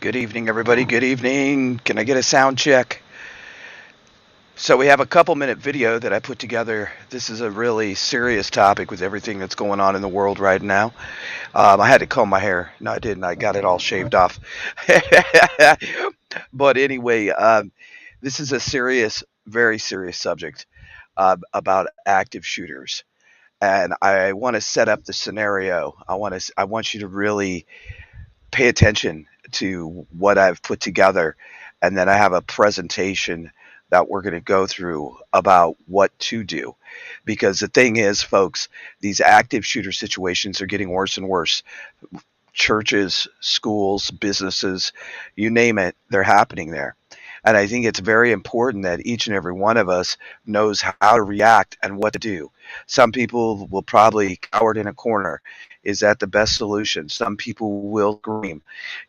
Good evening, everybody. Good evening. Can I get a sound check? So, we have a couple minute video that I put together. This is a really serious topic with everything that's going on in the world right now. I had to comb my hair. No, I didn't. I got it all shaved off. But anyway, this is a serious, very serious subject about active shooters. And I want to set up the scenario. I want you to really pay attention to what I've put together, and then I have a presentation that we're going to go through about what to do. Because the thing is, folks, these active shooter situations are getting worse and worse. Churches, schools, businesses, you name it, they're happening there. And I think it's very important that each and every one of us knows how to react and what to do. Some people will probably cower in a corner. Is that the best solution? Some people will scream.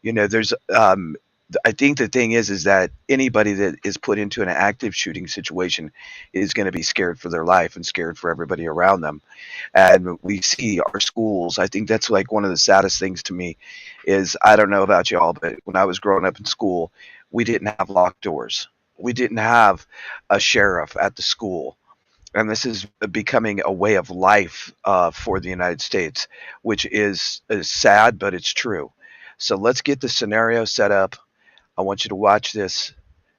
There's I think the thing is that anybody that is put into an active shooting situation is going to be scared for their life and scared for everybody around them. And we see our schools. I think that's like one of the saddest things to me is, I don't know about y'all, but when I was growing up in school, we didn't have locked doors. We didn't have a sheriff at the school. And this is becoming a way of life for the United States, which is sad, but it's true. So let's get the scenario set up. I want you to watch this,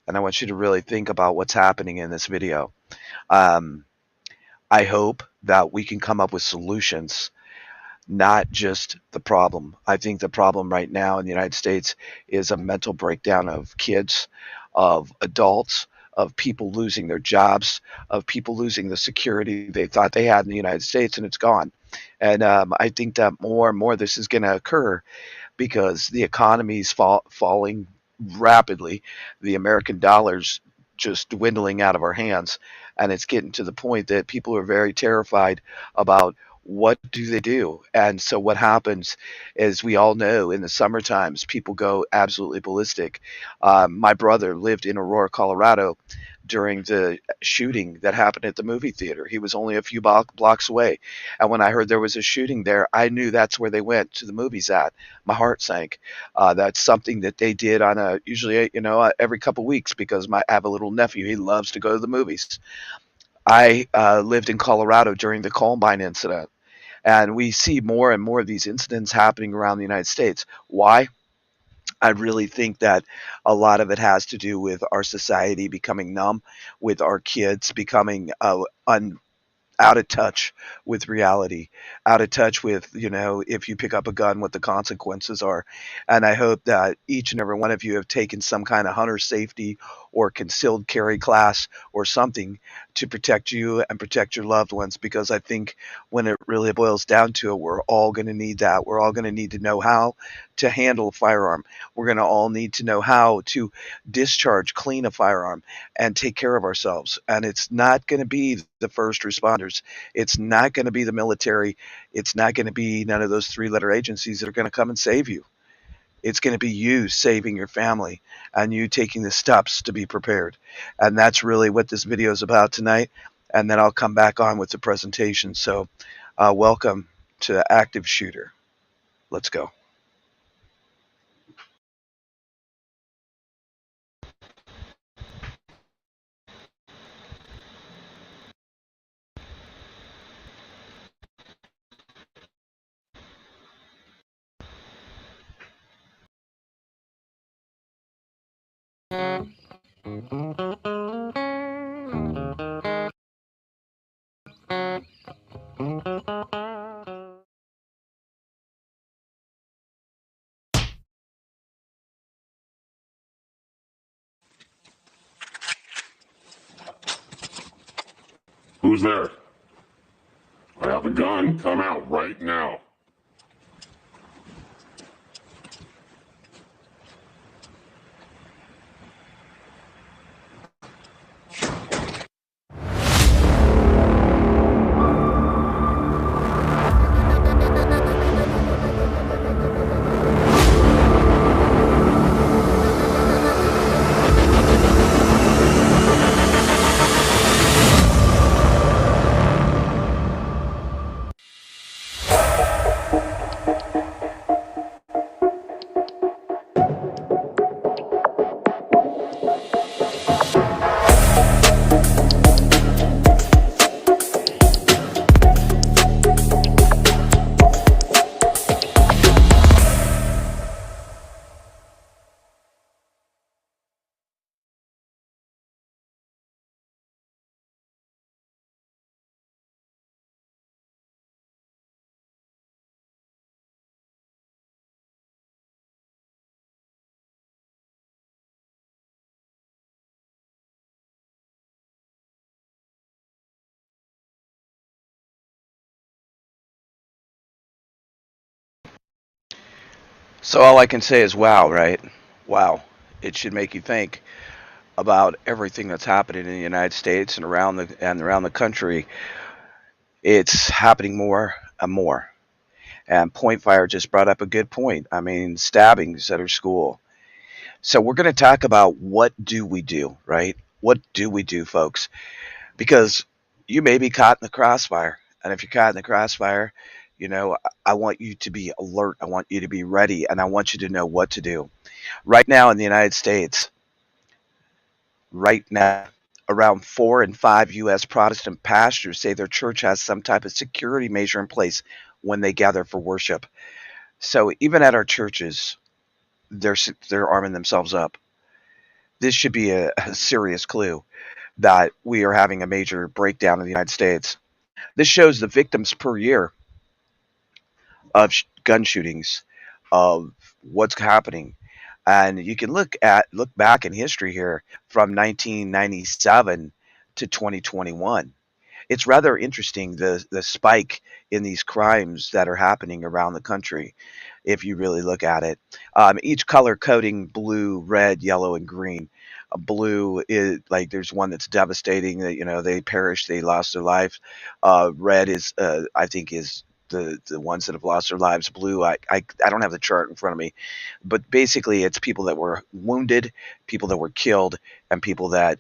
and I want you to really think about what's happening in this video. Um, I hope that we can come up with solutions, not just the problem. I think the problem right now in the United States is a mental breakdown of kids, of adults, of people losing their jobs, of people losing the security they thought they had in the United States, and it's gone. And I think that more and more this is going to occur because the economy is falling rapidly. The American dollar's just dwindling out of our hands, and it's getting to the point that people are very terrified about what do they do. And so what happens is, we all know in the summer times people go absolutely ballistic. My brother lived in Aurora, Colorado during the shooting that happened at the movie theater. He was only a few blocks away. And when I heard there was a shooting there, I knew that's where they went to the movies at. My heart sank. That's something that they did on usually, every couple weeks, because I have a little nephew. He loves to go to the movies. I lived in Colorado during the Columbine incident. And we see more and more of these incidents happening around the United States. Why? I really think that a lot of it has to do with our society becoming numb, with our kids becoming out of touch with reality, out of touch with, if you pick up a gun, what the consequences are. And I hope that each and every one of you have taken some kind of hunter safety or concealed carry class or something to protect you and protect your loved ones, because I think when it really boils down to it, we're all going to need that. We're all going to need to know how to handle a firearm. We're going to all need to know how to discharge, clean a firearm, and take care of ourselves. And it's not going to be the first responders. It's not going to be the military. It's not going to be none of those three-letter agencies that are going to come and save you. It's going to be you saving your family and you taking the steps to be prepared. And that's really what this video is about tonight. And then I'll come back on with the presentation. So welcome to Active Shooter. Let's go. Who's there? I have a gun. Come out right now. So all I can say is wow, right? Wow. It should make you think about everything that's happening in the United States and around the country. It's happening more and more. And Point Fire just brought up a good point. I mean, stabbings at our school. So we're going to talk about what do we do, right? What do we do, folks? Because you may be caught in the crossfire. And if you're caught in the crossfire, I want you to be alert. I want you to be ready. And I want you to know what to do. Right now in the United States, right now, around 4 in 5 U.S. Protestant pastors say their church has some type of security measure in place when they gather for worship. So even at our churches, they're arming themselves up. This should be a serious clue that we are having a major breakdown in the United States. This shows the victims per year of gun shootings, of what's happening. And you can look back in history here from 1997 to 2021. It's rather interesting, the spike in these crimes that are happening around the country. If you really look at it, each color coding: blue, red, yellow, and green. Blue is like there's one that's devastating, that they perished, they lost their life. Red is I think is the ones that have lost their lives. Blue, I don't have the chart in front of me, but basically it's people that were wounded, people that were killed, and people that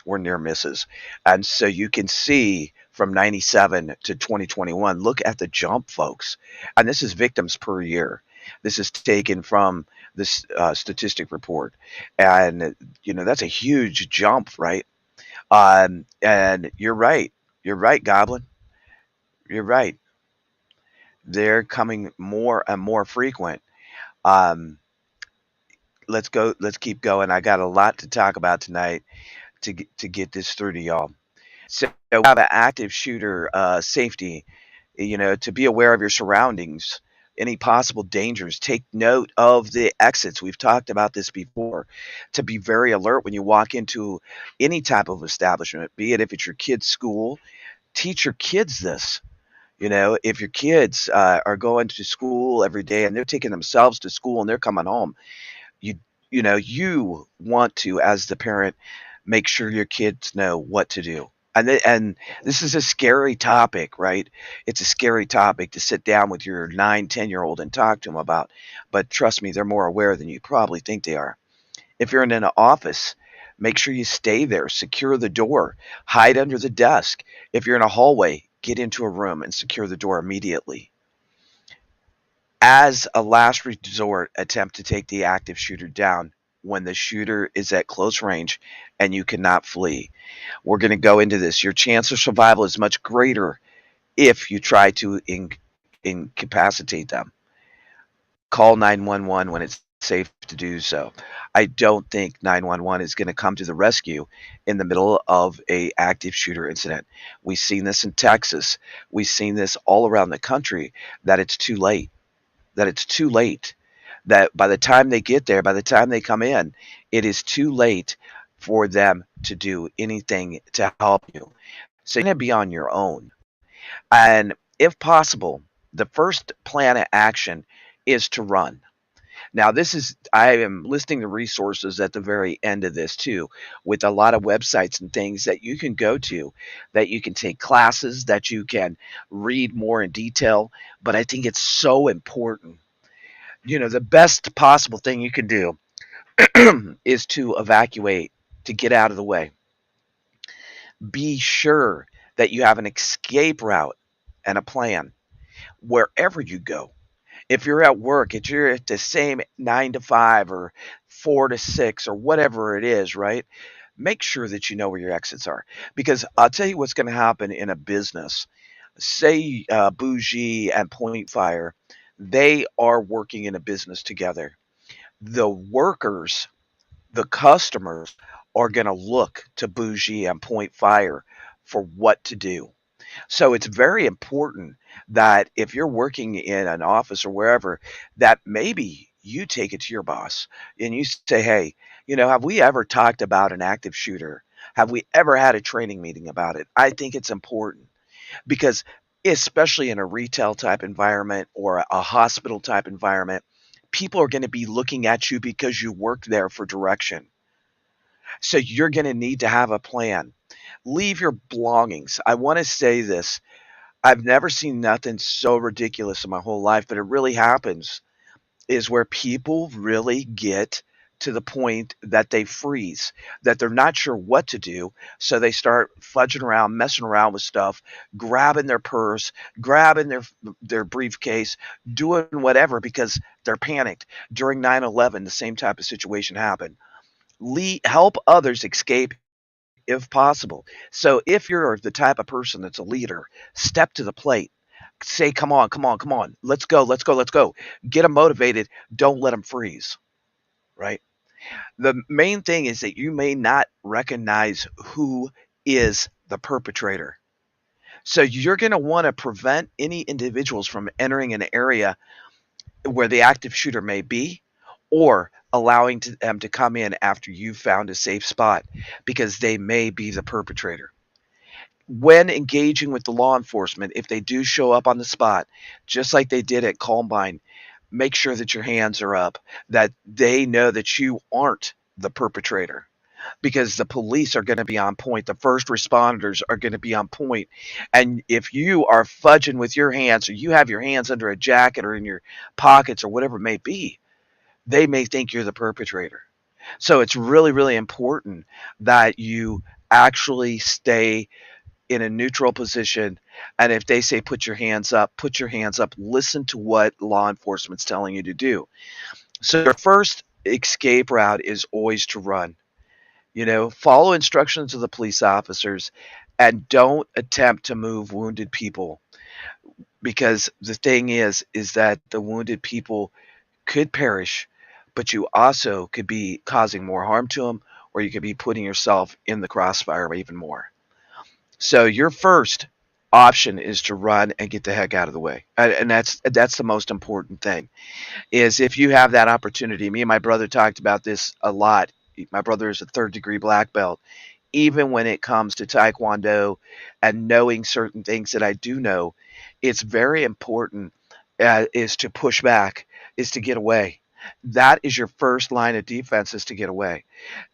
were near misses. And so you can see from 97 to 2021, look at the jump, folks. And this is victims per year. This is taken from this statistic report. And, that's a huge jump, right? And you're right. You're right, Goblin. You're right. They're coming more and more frequent. Um, let's go. Let's keep going. I got a lot to talk about tonight to get this through to y'all. So we have an active shooter safety, to be aware of your surroundings, any possible dangers. Take note of the exits. We've talked about this before. To be very alert when you walk into any type of establishment, be it if it's your kid's school, teach your kids this. If your kids are going to school every day and they're taking themselves to school and they're coming home, you you want to, as the parent, make sure your kids know what to do. And this is a scary topic, right? It's a scary topic to sit down with your 9, 10-year-old and talk to them about. But trust me, they're more aware than you probably think they are. If you're in an office, make sure you stay there, secure the door, hide under the desk. If you're in a hallway, get into a room and secure the door immediately. As a last resort, attempt to take the active shooter down when the shooter is at close range and you cannot flee. We're going to go into this. Your chance of survival is much greater if you try to incapacitate them. Call 911 when it's safe to do so. I don't think 911 is going to come to the rescue in the middle of a active shooter incident. We've seen this in Texas. We've seen this all around the country, that it's too late. That it's too late. That by the time they get there, by the time they come in, it is too late for them to do anything to help you. So you're going to be on your own. And if possible, the first plan of action is to run. Now, I am listing the resources at the very end of this too, with a lot of websites and things that you can go to, that you can take classes, that you can read more in detail. But I think it's so important. The best possible thing you can do is to evacuate, to get out of the way. Be sure that you have an escape route and a plan wherever you go. If you're at work, if you're at the same 9 to 5 or 4 to 6 or whatever it is, right? Make sure that you know where your exits are. Because I'll tell you what's going to happen in a business. Say Bougie and Point Fire, they are working in a business together. The workers, the customers, are going to look to Bougie and Point Fire for what to do. So it's very important that if you're working in an office or wherever, that maybe you take it to your boss and you say, hey, have we ever talked about an active shooter? Have we ever had a training meeting about it? I think it's important because, especially in a retail type environment or a hospital type environment, people are going to be looking at you because you work there for direction. So you're going to need to have a plan. Leave your belongings. I want to say this. I've never seen nothing so ridiculous in my whole life, but it really happens, is where people really get to the point that they freeze, that they're not sure what to do. So they start fudging around, messing around with stuff, grabbing their purse, grabbing their briefcase, doing whatever because they're panicked. During 9/11, the same type of situation happened. Help others escape if possible. So if you're the type of person that's a leader, step to the plate. Say, come on, come on, come on. Let's go, let's go, let's go. Get them motivated. Don't let them freeze, right? The main thing is that you may not recognize who is the perpetrator. So you're going to want to prevent any individuals from entering an area where the active shooter may be, or allowing them to come in after you've found a safe spot because they may be the perpetrator. When engaging with the law enforcement, if they do show up on the spot, just like they did at Columbine, make sure that your hands are up, that they know that you aren't the perpetrator, because the police are going to be on point. The first responders are going to be on point. And if you are fudging with your hands, or you have your hands under a jacket or in your pockets or whatever it may be, they may think you're the perpetrator. So it's really, really important that you actually stay in a neutral position. And if they say put your hands up, put your hands up. Listen to what law enforcement's telling you to do. So your first escape route is always to run. Follow instructions of the police officers and don't attempt to move wounded people, because the thing is that the wounded people could perish, but you also could be causing more harm to them, or you could be putting yourself in the crossfire even more. So your first option is to run and get the heck out of the way. And that's the most important thing. Is if you have that opportunity. Me and my brother talked about this a lot. My brother is a third-degree black belt. Even when it comes to Taekwondo and knowing certain things that I do know, it's very important, is to push back, is to get away. That is your first line of defense, is to get away.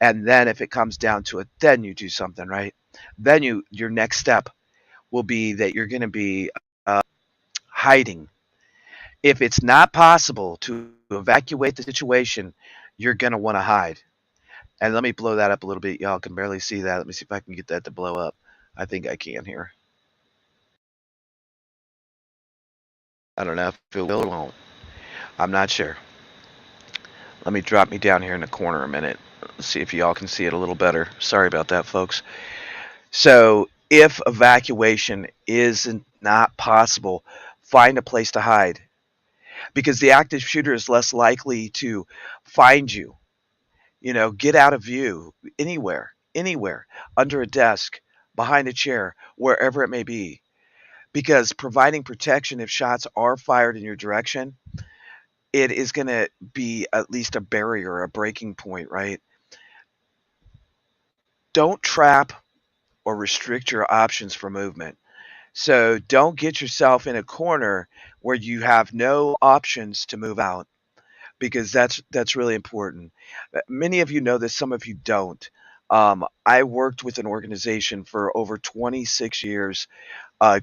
And then if it comes down to it, then you do something, right? Then your next step will be that you're going to be hiding. If it's not possible to evacuate the situation, you're going to want to hide. And let me blow that up a little bit. Y'all can barely see that. Let me see if I can get that to blow up. I think I can here. I don't know if it will or won't. I'm not sure. Let me drop me down here in the corner a minute. Let's see if y'all can see it a little better. Sorry about that, folks. So if evacuation is not possible, find a place to hide, because the active shooter is less likely to find you. Get out of view anywhere, under a desk, behind a chair, wherever it may be. Because providing protection if shots are fired in your direction, it is going to be at least a barrier, a breaking point, right? Don't trap or restrict your options for movement. So don't get yourself in a corner where you have no options to move out, because that's really important. Many of you know this, some of you don't. I worked with an organization for over 26 years,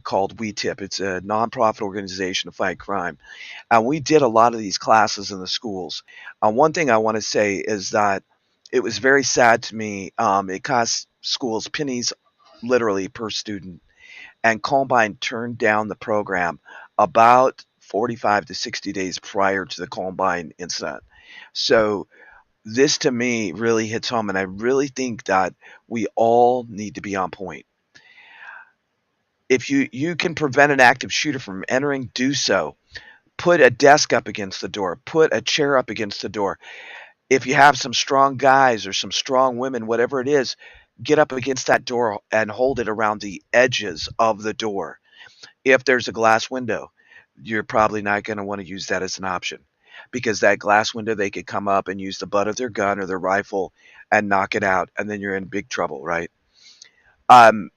called WeTip. It's a nonprofit organization to fight crime. And we did a lot of these classes in the schools. One thing I want to say is that it was very sad to me. It cost schools pennies, literally, per student. And Columbine turned down the program about 45 to 60 days prior to the Columbine incident. So this to me really hits home, and I really think that we all need to be on point. If you can prevent an active shooter from entering, do so. Put a desk up against the door, put a chair up against the door. If you have some strong guys or some strong women, whatever it is, get up against that door and hold it around the edges of the door. If there's a glass window, you're probably not going to want to use that as an option, because that glass window, they could come up and use the butt of their gun or their rifle and knock it out, and then you're in big trouble, right? Um,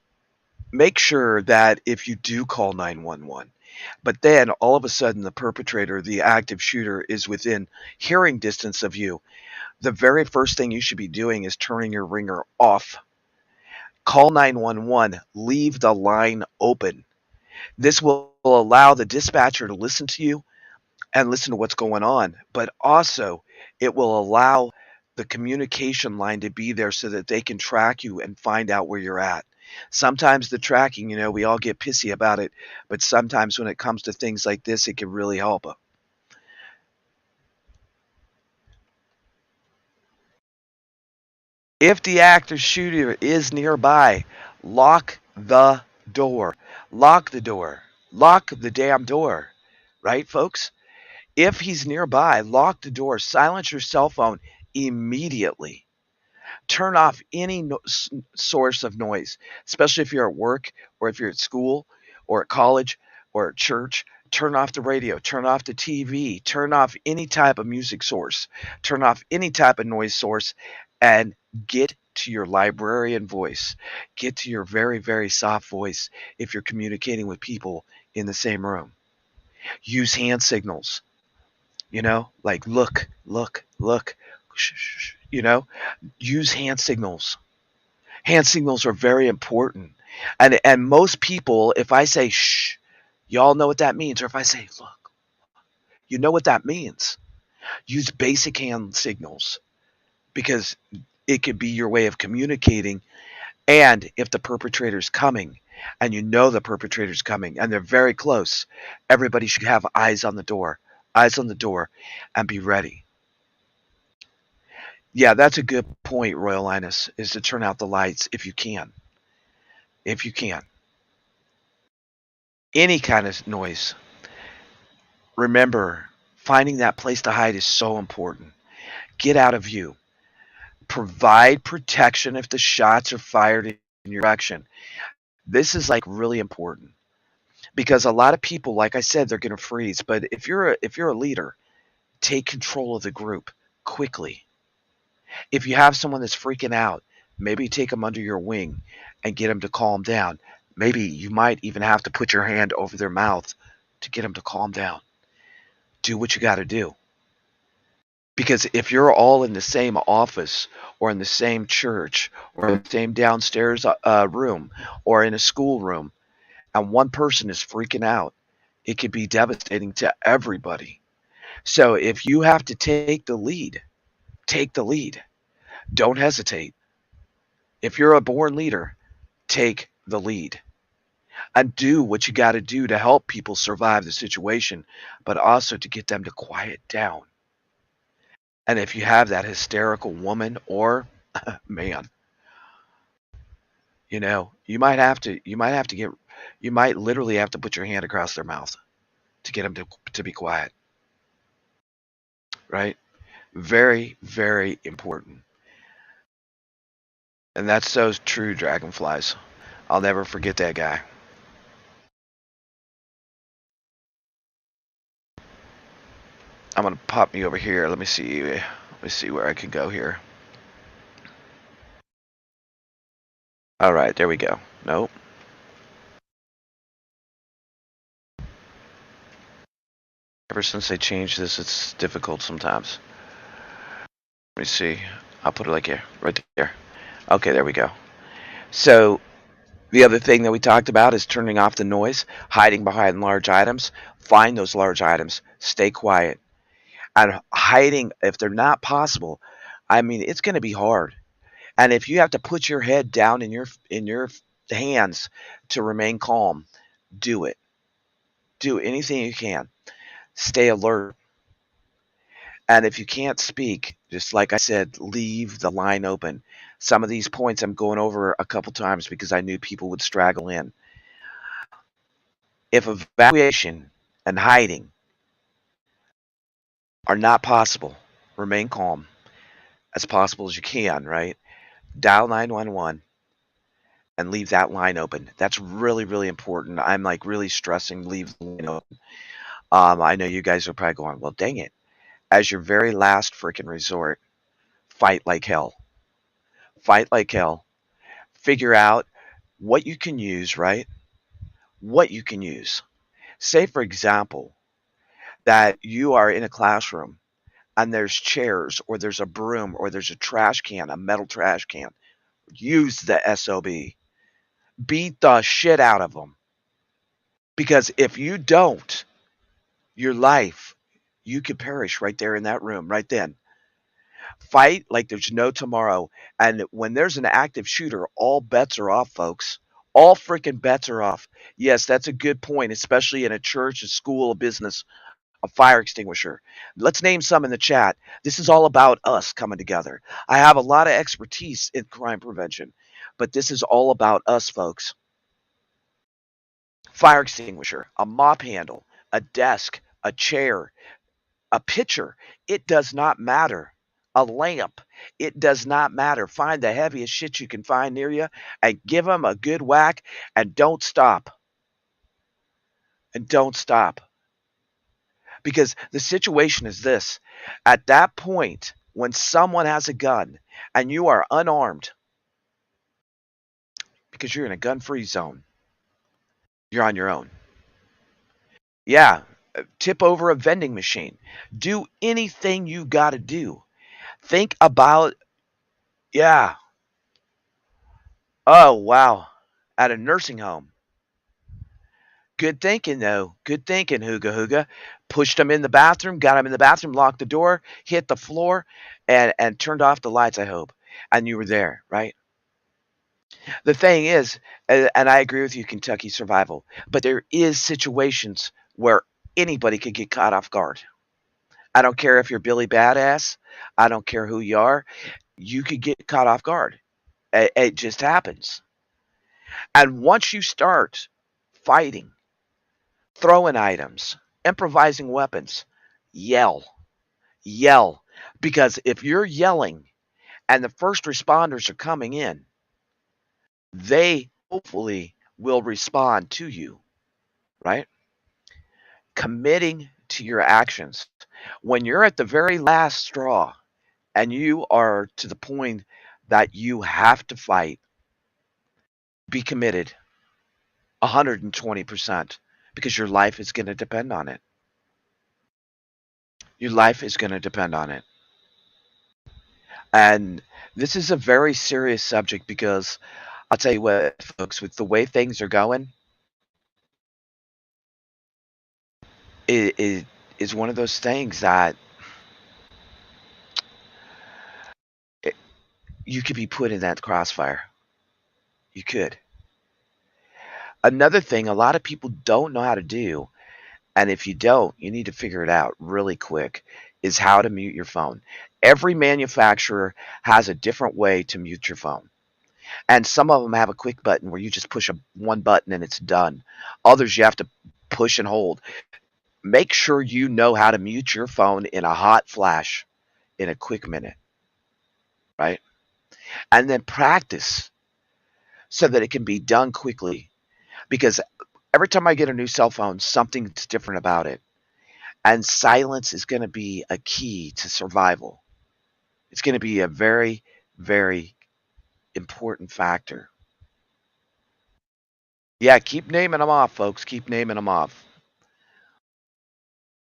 Make sure that if you do call 911, But then all of a sudden, the perpetrator, the active shooter, is within hearing distance of you. The very first thing you should be doing is turning your ringer off. Call 911, leave the line open. This will allow the dispatcher to listen to you and listen to what's going on, but also it will allow the communication line to be there so that they can track you and find out where you're at. Sometimes the tracking, we all get pissy about it, but sometimes when it comes to things like this, it can really help. If the active shooter is nearby, lock the door. Lock the door. Lock the damn door. Right, folks? If he's nearby, lock the door. Silence your cell phone immediately. Turn off any source of noise, especially if you're at work or if you're at school or at college or at church. Turn off the radio, turn off the TV, turn off any type of music source, turn off any type of noise source, and get to your librarian voice. Get to your very, very soft voice if you're communicating with people in the same room. Use hand signals, like look, look, look, shh, shh, shh, use hand signals. Hand signals are very important. And most people, if I say shh, y'all know what that means. Or if I say look, you know what that means. Use basic hand signals because it could be your way of communicating. And if the perpetrator's coming and you know the perpetrator's coming and they're very close, everybody should have eyes on the door, and be ready. Yeah, that's a good point, Royal Linus, is to turn out the lights if you can. If you can. Any kind of noise. Remember, finding that place to hide is so important. Get out of view. Provide protection if the shots are fired in your direction. This is like really important because a lot of people, like I said, they're going to freeze. But if you're a leader, take control of the group quickly. If you have someone that's freaking out, maybe take them under your wing and get them to calm down. Maybe you might even have to put your hand over their mouth to get them to calm down. Do what you got to do. Because if you're all in the same office or in the same church or in the same downstairs room or in a school room and one person is freaking out, it could be devastating to everybody. So if you have to take the lead, take the lead. Don't hesitate. If you're a born leader, take the lead and do what you got to do to help people survive the situation, but also to get them to quiet down. And if you have that hysterical woman or man, you might literally have to put your hand across their mouth to get them to be quiet, right? Very, very important. And that's so true, Dragonflies. I'll never forget that guy. I'm gonna pop me over here. Let me see. Let me see where I can go here. All right, there we go. Nope. Ever since they changed this, it's difficult sometimes. Let me see. I'll put it like here, right there. Okay, there we go. So the other thing that we talked about is turning off the noise, hiding behind large items. Find those large items. Stay quiet. And hiding, if they're not possible, I mean, it's going to be hard. And if you have to put your head down in your hands to remain calm, do it. Do anything you can. Stay alert. And if you can't speak, just like I said, leave the line open. Some of these points I'm going over a couple times because I knew people would straggle in. If evacuation and hiding are not possible, remain calm as possible as you can, right? Dial 911 and leave that line open. That's really, really important. I'm like really stressing leave the line open. I know you guys are probably going, well, dang it. As your very last freaking resort, fight like hell. Fight like hell. Figure out what you can use, right? What you can use. Say, for example, that you are in a classroom and there's chairs or there's a broom or there's a trash can, a metal trash can. Use the SOB. Beat the shit out of them. Because if you don't, your life, you could perish right there in that room, right then. Fight like there's no tomorrow. And when there's an active shooter, all bets are off, folks. All freaking bets are off. Yes, that's a good point, especially in a church, a school, a business, a fire extinguisher. Let's name some in the chat. This is all about us coming together. I have a lot of expertise in crime prevention, but this is all about us, folks. Fire extinguisher, a mop handle, a desk, a chair, a pitcher. It does not matter. A lamp. It does not matter. Find the heaviest shit you can find near you and give them a good whack and don't stop. And don't stop. Because the situation is this. At that point, when someone has a gun and you are unarmed, because you're in a gun-free zone, you're on your own. Yeah, tip over a vending machine. Do anything you got to do. Think about, yeah, oh, wow, at a nursing home. Good thinking, though. Good thinking, Hooga Hooga. Pushed him in the bathroom, got him in the bathroom, locked the door, hit the floor, and turned off the lights, I hope. And you were there, right? The thing is, and I agree with you, Kentucky Survival, but there is situations where anybody could get caught off guard. I don't care if you're Billy Badass. I don't care who you are. You could get caught off guard. It just happens. And once you start fighting, throwing items, improvising weapons, yell. Yell. Because if you're yelling and the first responders are coming in, they hopefully will respond to you, right? Committing to your actions. When you're at the very last straw and you are to the point that you have to fight, be committed 120% because your life is going to depend on it. Your life is going to depend on it. And this is a very serious subject because I'll tell you what, folks, with the way things are going, it is one of those things that it, you could be put in that crossfire. You could. Another thing a lot of people don't know how to do, and if you don't, you need to figure it out really quick, is how to mute your phone. Every manufacturer has a different way to mute your phone. And some of them have a quick button where you just push one button and it's done. Others you have to push and hold. Make sure you know how to mute your phone in a hot flash in a quick minute, right? And then practice so that it can be done quickly. Because every time I get a new cell phone, something's different about it. And silence is going to be a key to survival. It's going to be a very, very important factor. Yeah, keep naming them off, folks. Keep naming them off.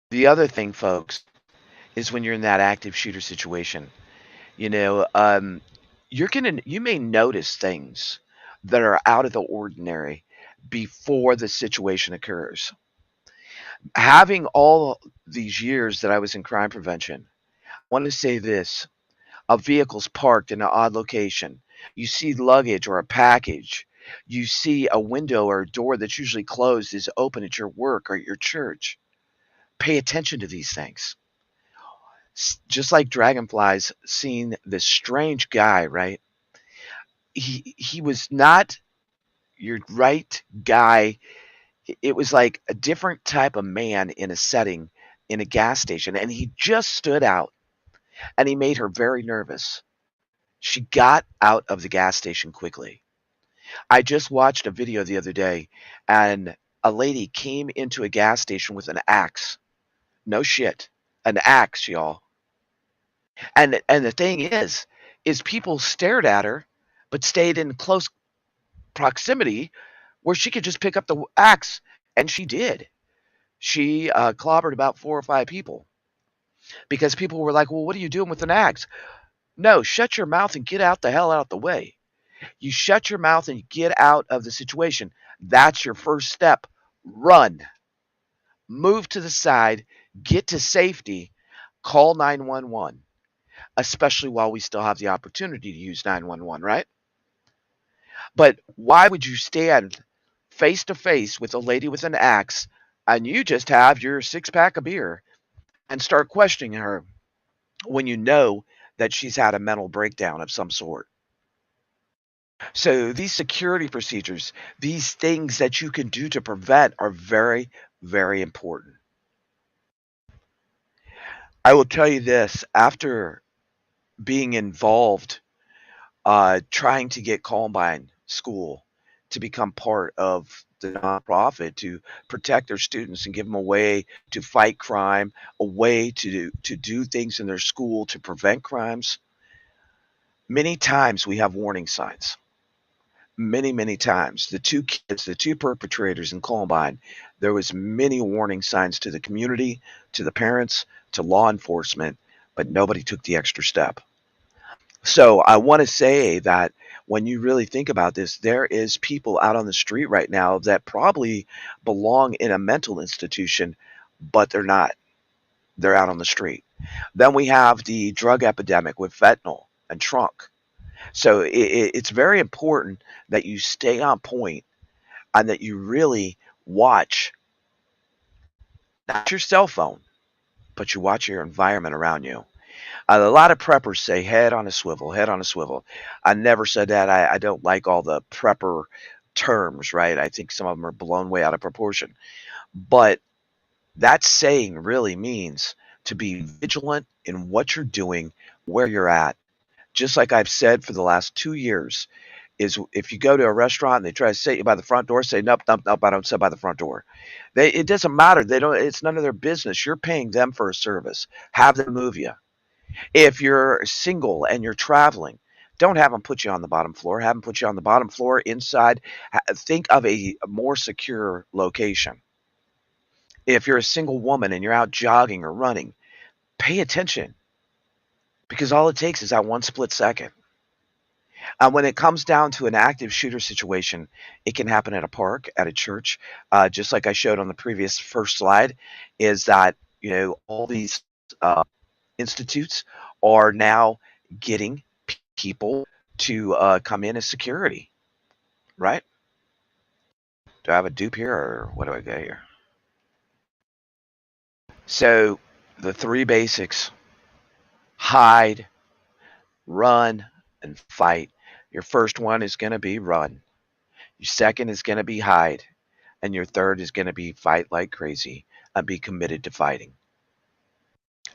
The other thing, folks, is when you're in that active shooter situation, you know, you may notice things that are out of the ordinary before the situation occurs. Having all these years that I was in crime prevention, I want to say this: a vehicle's parked in an odd location. You see luggage or a package. You see a window or a door that's usually closed is open at your work or at your church. Pay attention to these things. Just like dragonflies seeing this strange guy, right? He was not your right guy. It was like a different type of man in a setting in a gas station, and he just stood out, and he made her very nervous. She got out of the gas station quickly. I just watched a video the other day, and a lady came into a gas station with an axe. No shit, an axe, y'all. And the thing is people stared at her, but stayed in close proximity where she could just pick up the axe, and she did. She clobbered about 4 or 5 people because people were like, "Well, what are you doing with an axe?" No, shut your mouth and get out the hell out the way. You shut your mouth and get out of the situation. That's your first step. Run, move to the side, get to safety, call 911, especially while we still have the opportunity to use 911, right? But why would you stand face to face with a lady with an axe and you just have your 6 pack of beer and start questioning her when you know that she's had a mental breakdown of some sort? So these security procedures, these things that you can do to prevent are very, very important. I will tell you this, after being involved, trying to get Columbine School to become part of the nonprofit to protect their students and give them a way to fight crime, a way to do things in their school to prevent crimes. Many times we have warning signs. Many times. The 2 kids, the 2 perpetrators in Columbine, there was many warning signs to the community, to the parents, to law enforcement, but nobody took the extra step. So I want to say that when you really think about this, there is people out on the street right now that probably belong in a mental institution, but they're not. They're out on the street. Then we have the drug epidemic with fentanyl and trunk. So it's very important that you stay on point and that you really watch not your cell phone, but you watch your environment around you. A lot of preppers say head on a swivel, head on a swivel. I never said that. I don't like all the prepper terms, right? I think some of them are blown way out of proportion. But that saying really means to be vigilant in what you're doing, where you're at. Just like I've said for the last 2 years, is if you go to a restaurant and they try to sit you by the front door, say nope, nope, nope, I don't sit by the front door. It doesn't matter. They don't. It's none of their business. You're paying them for a service. Have them move you. If you're single and you're traveling, don't have them put you on the bottom floor. Have them put you on the bottom floor inside. Think of a more secure location. If you're a single woman and you're out jogging or running, pay attention because all it takes is that one split second. When it comes down to an active shooter situation, it can happen at a park, at a church, just like I showed on the previous first slide. Is that all these uh, institutes are now getting people to come in as security, right? Do I have a dupe here, or what do I got here? So the 3 basics: hide, run, and fight. Your first one is going to be run. Your second is going to be hide. And your third is going to be fight like crazy and be committed to fighting.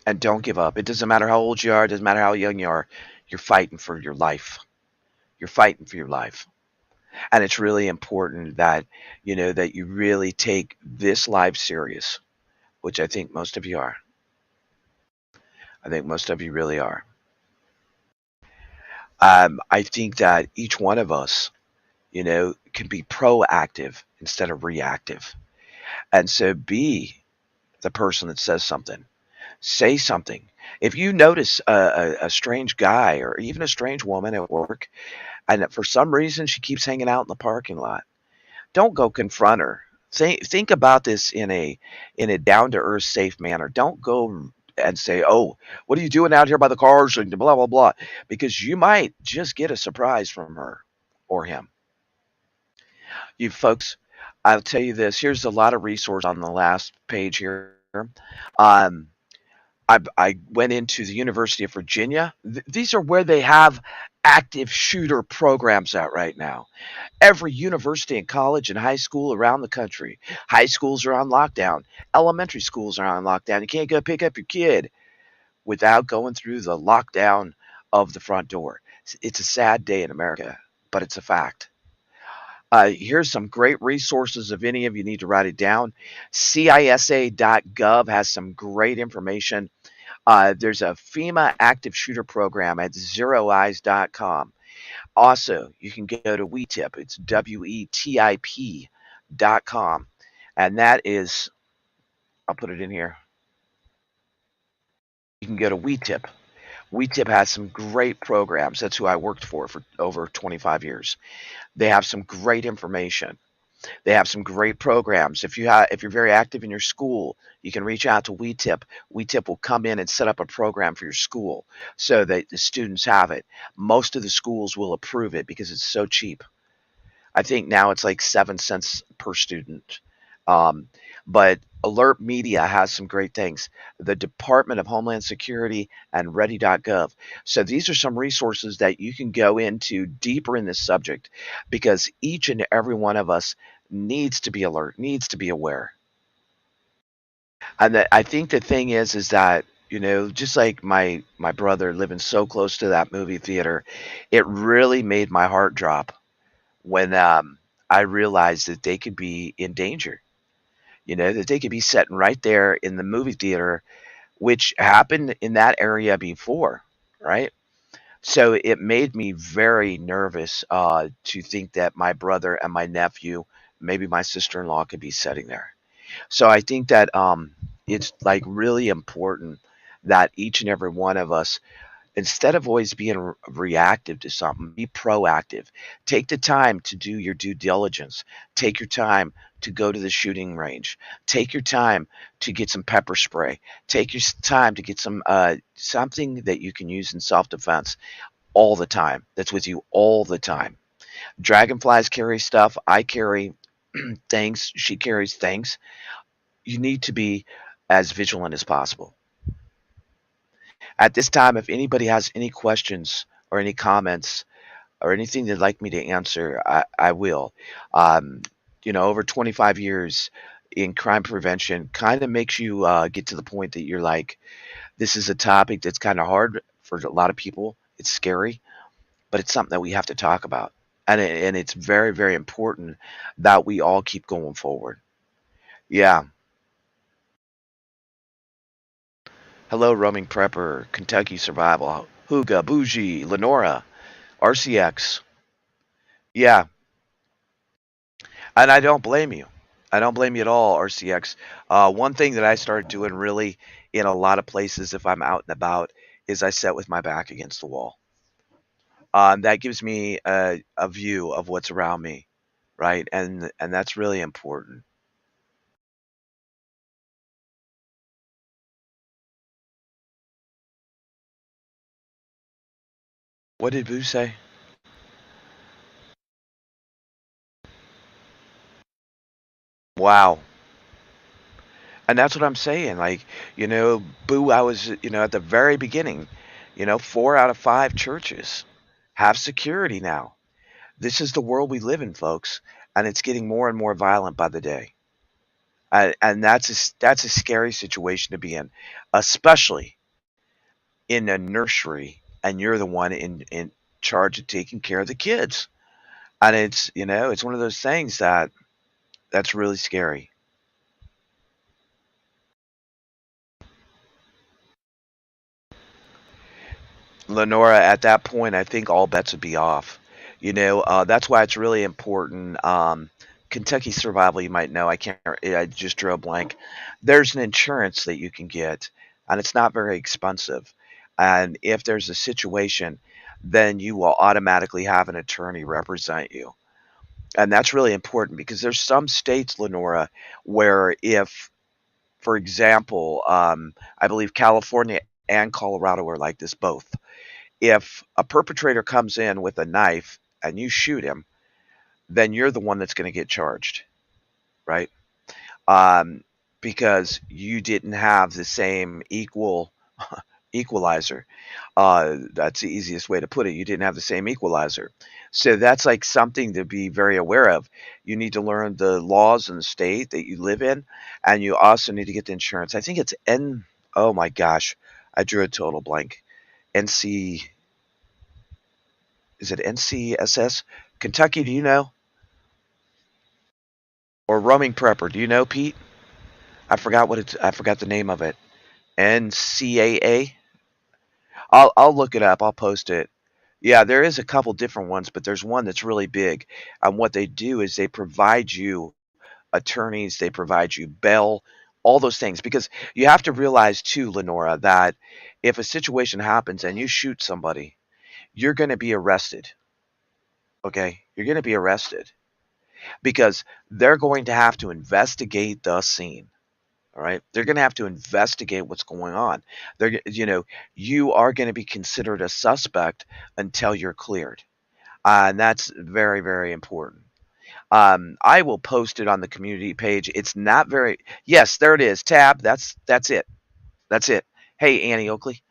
And don't give up. It doesn't matter how old you are, it doesn't matter how young you are. You're fighting for your life. You're fighting for your life. And it's really important that that you really take this life serious, which I think most of you are. I think most of you really are. I think that each one of us, can be proactive instead of reactive. And so be the person that says something. Say something. If you notice a strange guy or even a strange woman at work, and for some reason she keeps hanging out in the parking lot, don't go confront her. Think about this in a down to earth, safe manner. Don't go and say, "Oh, what are you doing out here by the cars?" and blah blah blah, because you might just get a surprise from her or him. You folks, I'll tell you this. Here's a lot of resources on the last page here. Um, I went into the University of Virginia. These are where they have active shooter programs at right now. Every university and college and high school around the country. High schools are on lockdown. Elementary schools are on lockdown. You can't go pick up your kid without going through the lockdown of the front door. It's a sad day in America, but it's a fact. Here's some great resources if any of you need to write it down. CISA.gov has some great information. There's a FEMA active shooter program at zeroeyes.com. Also, you can go to WETIP. It's WETIP.com. And that is I'll put it in here. You can go to WeTip. WeTip has some great programs. That's who I worked for over 25 years. They have some great information. They have some great programs. If you're very active in your school, you can reach out to WeTip. WeTip will come in and set up a program for your school so that the students have it. Most of the schools will approve it because it's so cheap. I think now it's like 7 cents per student. Um, but Alert Media has some great things. The Department of Homeland Security and Ready.gov. So these are some resources that you can go into deeper in this subject because each and every one of us needs to be alert, needs to be aware. And I think the thing is that just like my brother living so close to that movie theater, it really made my heart drop when I realized that they could be in danger. That they could be sitting right there in the movie theater, which happened in that area before, right? So it made me very nervous to think that my brother and my nephew, maybe my sister-in-law, could be sitting there. So I think that it's like really important that each and every one of us, instead of always being reactive to something, be proactive. Take the time to do your due diligence. Take your time to go to the shooting range. Take your time to get some pepper spray. Take your time to get some something that you can use in self-defense all the time. That's with you all the time. Dragonflies carry stuff. I carry things. She carries things. You need to be as vigilant as possible. At this time, if anybody has any questions or any comments or anything they'd like me to answer, I will. Um, over 25 years in crime prevention kind of makes you get to the point that you're like, this is a topic that's kind of hard for a lot of people. It's scary, but it's something that we have to talk about. And it's very, very important that we all keep going forward. Yeah. Hello, Roaming Prepper, Kentucky Survival, Huga, Bougie, Lenora, RCX. Yeah, and I don't blame you. I don't blame you at all, RCX. One thing that I started doing really in a lot of places, if I'm out and about, is I sit with my back against the wall. That gives me a view of what's around me, right? And that's really important. What did Boo say? Wow. And that's what I'm saying. Like, Boo, I was, at the very beginning, 4 out of 5 churches have security now. This is the world we live in, folks, and it's getting more and more violent by the day. And that's a scary situation to be in, especially in a nursery, and you're the one in charge of taking care of the kids. And it's one of those things that's really scary. Lenora, at that point, I think all bets would be off. That's why it's really important. Kentucky Survival, you might know. I just drew a blank. There's an insurance that you can get, and it's not very expensive. And if there's a situation, then you will automatically have an attorney represent you. And that's really important because there's some states, Lenora, where if, for example, I believe California and Colorado are like this both. If a perpetrator comes in with a knife and you shoot him, then you're the one that's going to get charged, right? Um, because you didn't have the same equalizer. That's the easiest way to put it. You didn't have the same equalizer. So that's like something to be very aware of. You need to learn the laws in the state that you live in, and you also need to get the insurance. I think it's oh my gosh, I drew a total blank. NC, is it NCSS? Kentucky, do you know? Or Roaming Prepper, do you know, Pete? I forgot the name of it. NCAA? I'll look it up. I'll post it. Yeah, there is a couple different ones, but there's one that's really big. And what they do is they provide you attorneys, they provide you bail, all those things, because you have to realize too, Lenora, that if a situation happens and you shoot somebody, you're going to be arrested. Okay, you're going to be arrested because they're going to have to investigate the scene. All right, they're going to have to investigate what's going on. You are going to be considered a suspect until you're cleared, and that's very, very important. I will post it on the community page. It's not very. Yes, there it is. Tab. That's it. That's it. Hey, Annie Oakley.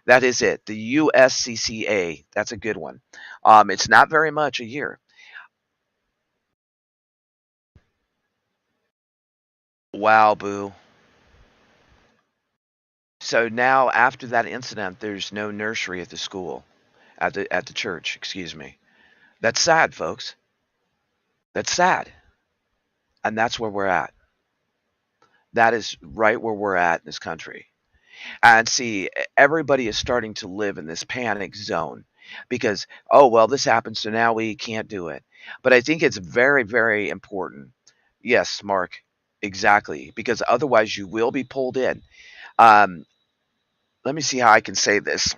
That is it. The USCCA. That's a good one. It's not very much a year. Wow, boo. So now, after that incident, there's no nursery at the school, at the church. Excuse me. That's sad, folks. That's sad, and that's where we're at. That is right where we're at in this country. And see, everybody is starting to live in this panic zone because, oh, well, this happened, so now we can't do it. But I think it's very, very important. Yes, Mark, exactly, because otherwise you will be pulled in. Um, Let me see how I can say this.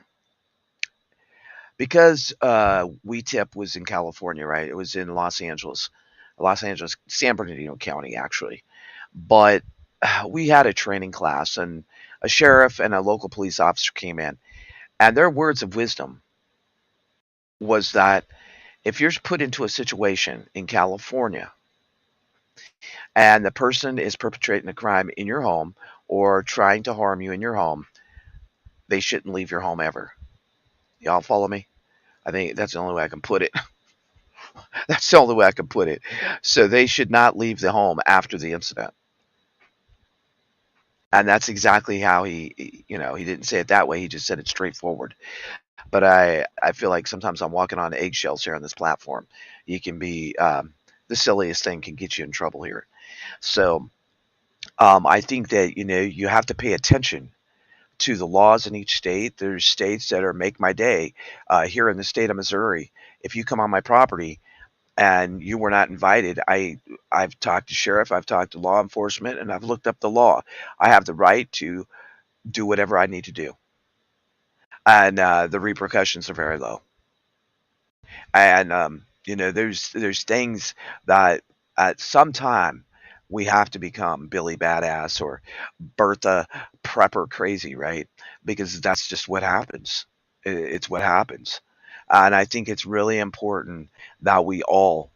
Because WeTip was in California, right? It was in Los Angeles, San Bernardino County, actually. But we had a training class, and a sheriff and a local police officer came in, and their words of wisdom was that if you're put into a situation in California and the person is perpetrating a crime in your home or trying to harm you in your home, they shouldn't leave your home ever. Y'all follow me? I think that's the only way I can put it. That's the only way I can put it. So they should not leave the home after the incident. And that's exactly how he didn't say it that way. He just said it straightforward. But I feel like sometimes I'm walking on eggshells here on this platform. You can be the silliest thing can get you in trouble here. So I think that you have to pay attention to the laws in each state. There's states that are make my day. Here in the state of Missouri, if you come on my property and you were not invited, I've talked to sheriff, I've talked to law enforcement, and I've looked up the law. I have the right to do whatever I need to do, and the repercussions are very low. And there's things that at some time we have to become Billy Badass or Bertha Prepper crazy, right? Because that's just what happens. It's what happens. And I think it's really important that we all,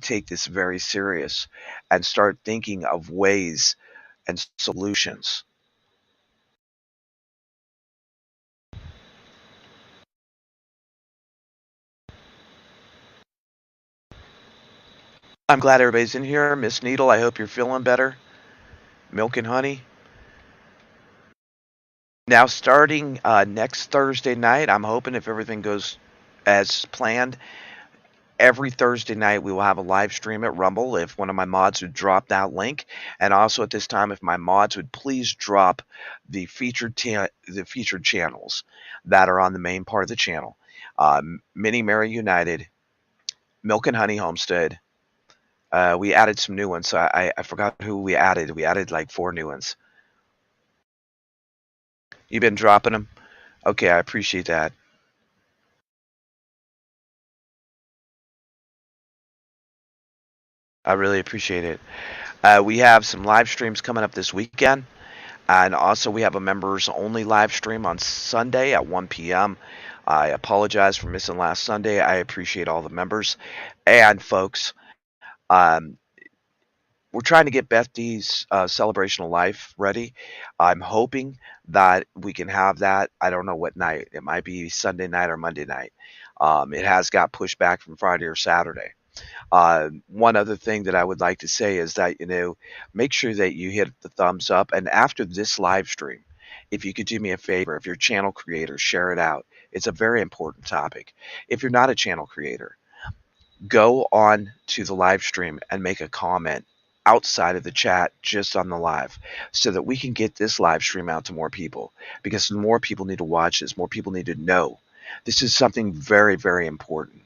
take this very serious and start thinking of ways and solutions. I'm glad everybody's in here. Miss Needle, I hope you're feeling better. Milk and honey. Now, starting next Thursday night, I'm hoping if everything goes as planned, every Thursday night we will have a live stream at Rumble. If one of my mods would drop that link, and also at this time, if my mods would please drop the featured channels that are on the main part of the channel, Mini Mary United, Milk and Honey Homestead. We added some new ones, so I forgot who we added. We added like 4 new ones. You've been dropping them? Okay, I appreciate that. I really appreciate it. We have some live streams coming up this weekend, and also we have a members only live stream on Sunday at 1 p.m. I apologize for missing last Sunday. I appreciate all the members and folks. Um, we're trying to get Beth D's celebration of life ready. I'm hoping that we can have that. I don't know what night. It might be Sunday night or Monday night. It has got pushed back from Friday or Saturday. One other thing that I would like to say is that, make sure that you hit the thumbs up. And after this live stream, if you could do me a favor, if you're a channel creator, share it out. It's a very important topic. If you're not a channel creator, go on to the live stream and make a comment outside of the chat just on the live so that we can get this live stream out to more people, because more people need to watch this, more people need to know. This is something very, very important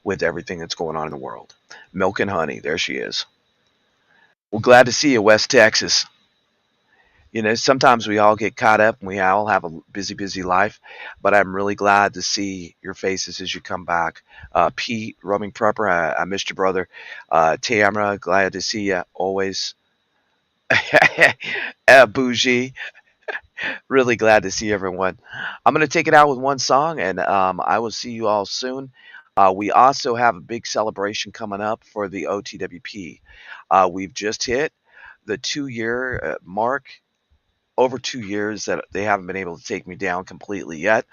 with everything that's going on in the world. Milk and honey, there she is. Well, glad to see you, West Texas. Sometimes we all get caught up and we all have a busy, busy life, but I'm really glad to see your faces as you come back. Pete, Roaming Prepper, I missed your brother. Tamara, glad to see you always. Bougie, really glad to see everyone. I'm going to take it out with one song, and I will see you all soon. We also have a big celebration coming up for the OTWP. We've just hit the 2 year mark, over 2 years that they haven't been able to take me down completely yet.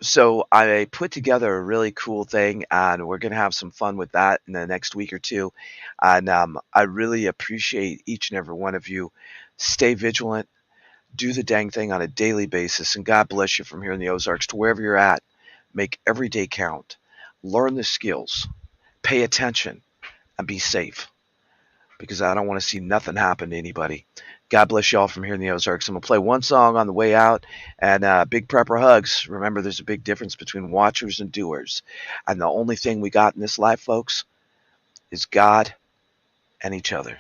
So I put together a really cool thing, and we're gonna have some fun with that in the next week or two. And I really appreciate each and every one of you. Stay vigilant, do the dang thing on a daily basis, and God bless you from here in the Ozarks to wherever you're at. Make every day count. Learn the skills. Pay attention, and be safe, because I don't want to see nothing happen to anybody. God bless y'all from here in the Ozarks. I'm going to play one song on the way out, and big prepper hugs. Remember, there's a big difference between watchers and doers. And the only thing we got in this life, folks, is God and each other.